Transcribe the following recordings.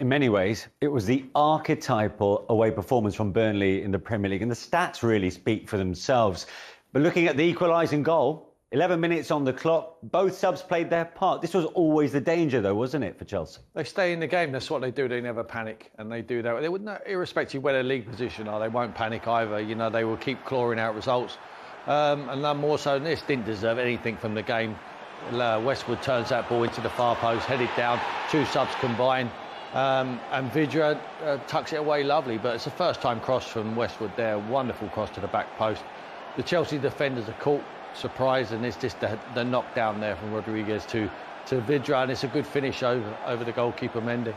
in many ways, it was the archetypal away performance from Burnley in the Premier League, and the stats really speak for themselves. But looking at the equalising goal, 11 minutes on the clock, both subs played their part. This was always the danger, though, wasn't it, for Chelsea? They stay in the game. That's what they do. They never panic, and they do that. They wouldn't, irrespective of where their league position are, they won't panic either. You know, they will keep clawing out results. And none more so than this. Didn't deserve anything from the game. Westwood turns that ball into the far post, headed down. Two subs combine, and Vidra tucks it away lovely. But it's a first-time cross from Westwood there. Wonderful cross to the back post. The Chelsea defenders are caught surprised, and it's just the knockdown there from Rodriguez to Vidra, and it's a good finish over the goalkeeper Mendy.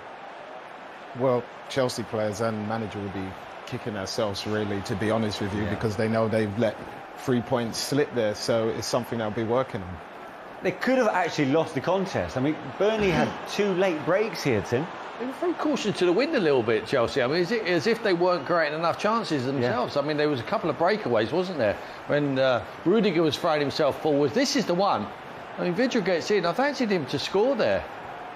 Well, Chelsea players and manager will be kicking themselves, really, to be honest with you, because they know they've let 3 points slip there, so it's something they'll be working on. They could have actually lost the contest. I mean, Burnley had 2 late breaks here, Tim. They threw caution to the wind a little bit, Chelsea. I mean, as if they weren't creating enough chances themselves. Yeah. I mean, there was a couple of breakaways, wasn't there? When Rudiger was throwing himself forwards. This is the one. I mean, Vidra gets in. I fancied him to score there.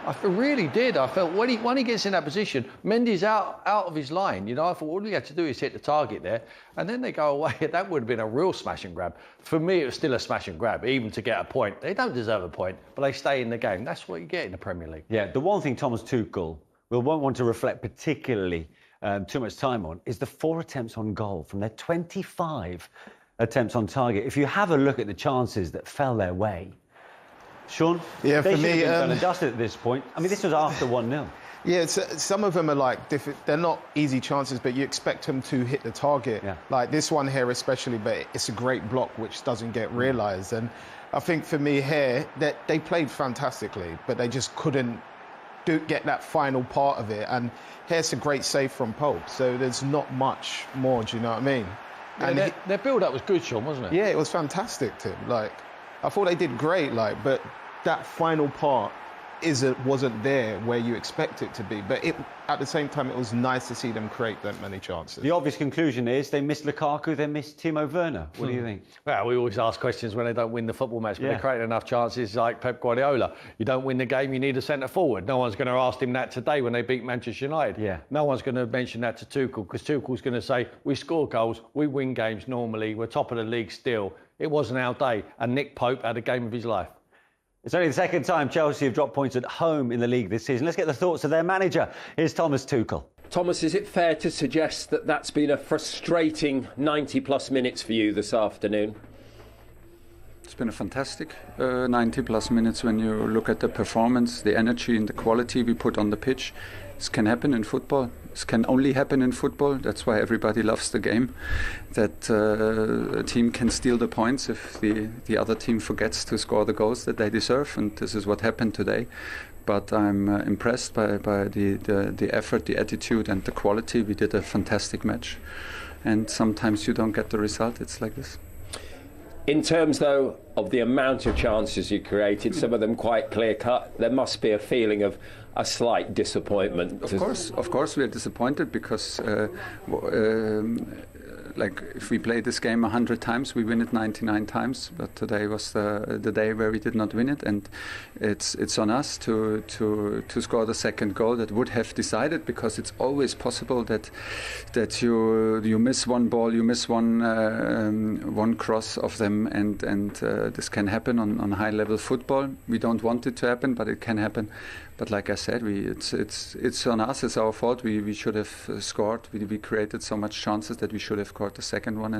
I really did. I felt when he gets in that position, Mendy's out of his line. You know, I thought all he had to do is hit the target there, and then they go away. That would have been a real smash and grab. For me, it was still a smash and grab, even to get a point. They don't deserve a point, but they stay in the game. That's what you get in the Premier League. Yeah, the one thing Thomas Tuchel won't want to reflect particularly too much time on is the 4 attempts on goal from their 25 attempts on target. If you have a look at the chances that fell their way, Sean, yeah, they for should me, have been done and dusted at this point. I mean, this was after 1-0. Yeah, some of them are like they're not easy chances, but you expect them to hit the target. Yeah. Like this one here especially, but it's a great block which doesn't get realised. And I think for me here, that they played fantastically, but they just couldn't get that final part of it. And here's a great save from Pope, so there's not much more, do you know what I mean? Yeah, and their build-up was good, Sean, wasn't it? Yeah, it was fantastic, Tim. Like, I thought they did great, like, but that final part wasn't there where you expect it to be. But at the same time, it was nice to see them create that many chances. The obvious conclusion is they missed Lukaku, they missed Timo Werner. What do you think? Well, we always ask questions when they don't win the football match, but they create enough chances like Pep Guardiola. You don't win the game, you need a centre forward. No one's going to ask him that today when they beat Manchester United. Yeah. No one's going to mention that to Tuchel, because Tuchel's going to say, we score goals, we win games normally, we're top of the league still. It wasn't our day, and Nick Pope had a game of his life. It's only the second time Chelsea have dropped points at home in the league this season. Let's get the thoughts of their manager. Here's Thomas Tuchel. Thomas, is it fair to suggest that that's been a frustrating 90-plus minutes for you this afternoon? It's been a fantastic 90-plus minutes when you look at the performance, the energy and the quality we put on the pitch. This can happen in football. This can only happen in football. That's why everybody loves the game. That a team can steal the points if the other team forgets to score the goals that they deserve. And this is what happened today. But I'm impressed by the effort, the attitude and the quality. We did a fantastic match. And sometimes you don't get the result. It's like this. In terms, though, of the amount of chances you created, some of them quite clear-cut, there must be a feeling of a slight disappointment. Of course we are disappointed because like if we play this game 100 times, we win it 99 times. But today was the day where we did not win it, and it's on us to score the second goal that would have decided, because it's always possible that you miss one ball, you miss one cross of them, and this can happen on high level football. We don't want it to happen, but it can happen. But like I said, it's on us. It's our fault. We should have scored. We created so much chances that we should have scored the second one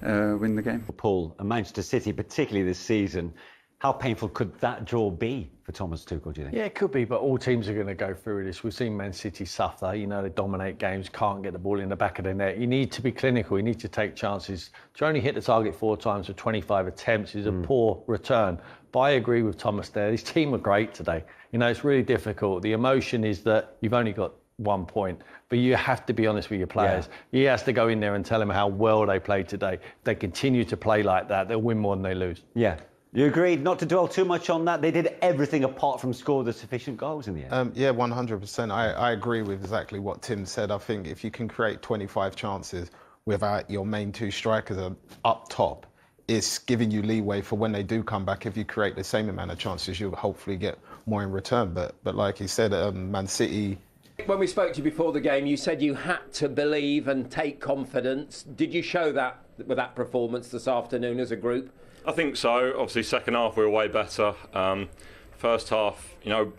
and win the game. Paul, and Manchester City, particularly this season, how painful could that draw be for Thomas Tuchel, do you think? Yeah, it could be, but all teams are going to go through this. We've seen Man City suffer. You know, they dominate games, can't get the ball in the back of the net. You need to be clinical. You need to take chances. To only hit the target 4 times with 25 attempts is a poor return. But I agree with Thomas there. This team were great today. You know, it's really difficult. The emotion is that you've only got 1 point, but you have to be honest with your players. Yeah. He has to go in there and tell them how well they played today. If they continue to play like that, they'll win more than they lose. Yeah. You agreed not to dwell too much on that? They did everything apart from score the sufficient goals in the end. Yeah, 100%. I agree with exactly what Tim said. I think if you can create 25 chances without your main 2 strikers up top, it's giving you leeway for when they do come back. If you create the same amount of chances, you'll hopefully get more in return. But like he said, Man City Nick, when we spoke to you before the game, you said you had to believe and take confidence. Did you show that with that performance this afternoon as a group? I think so. Obviously, second half we were way better. First half,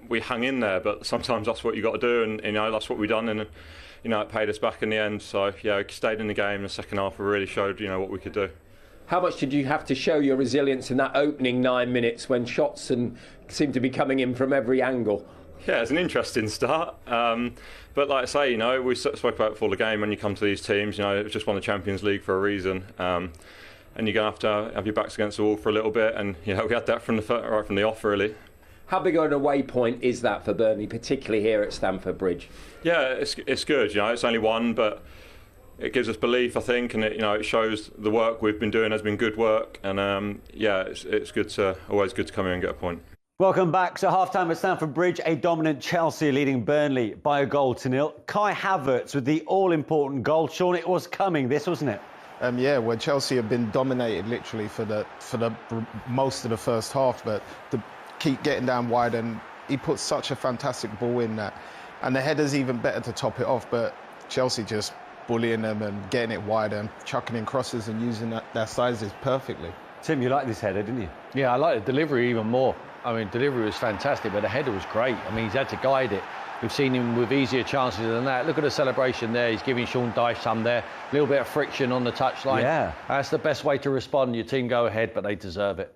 we hung in there, but sometimes that's what you got to do, and that's what we done, and it paid us back in the end. So yeah, we stayed in the game. The second half we really showed what we could do. How much did you have to show your resilience in that opening 9 minutes when shots seemed to be coming in from every angle? Yeah, it's an interesting start. But like I say, we spoke about it before the game, when you come to these teams, it's just won the Champions League for a reason. And you're going to have your backs against the wall for a little bit. And, we had that right from the off, really. How big an away point is that for Burnley, particularly here at Stamford Bridge? Yeah, it's good. It's only one, but it gives us belief, I think, and it shows the work we've been doing has been good work. And, it's always good to come here and get a point. Welcome back. So half-time at Stamford Bridge, a dominant Chelsea leading Burnley by 1-0. Kai Havertz with the all-important goal. Sean, it was coming, this, wasn't it? Well, Chelsea have been dominated literally for the most of the first half, but to keep getting down wide, and he put such a fantastic ball in that. And the header's even better to top it off, but Chelsea just bullying them and getting it wide and chucking in crosses and using their sizes perfectly. Tim, you liked this header, didn't you? Yeah, I like the delivery even more. I mean, delivery was fantastic, but the header was great. I mean, he's had to guide it. We've seen him with easier chances than that. Look at the celebration there. He's giving Sean Dyche some there. A little bit of friction on the touchline. Yeah. That's the best way to respond. Your team go ahead, but they deserve it.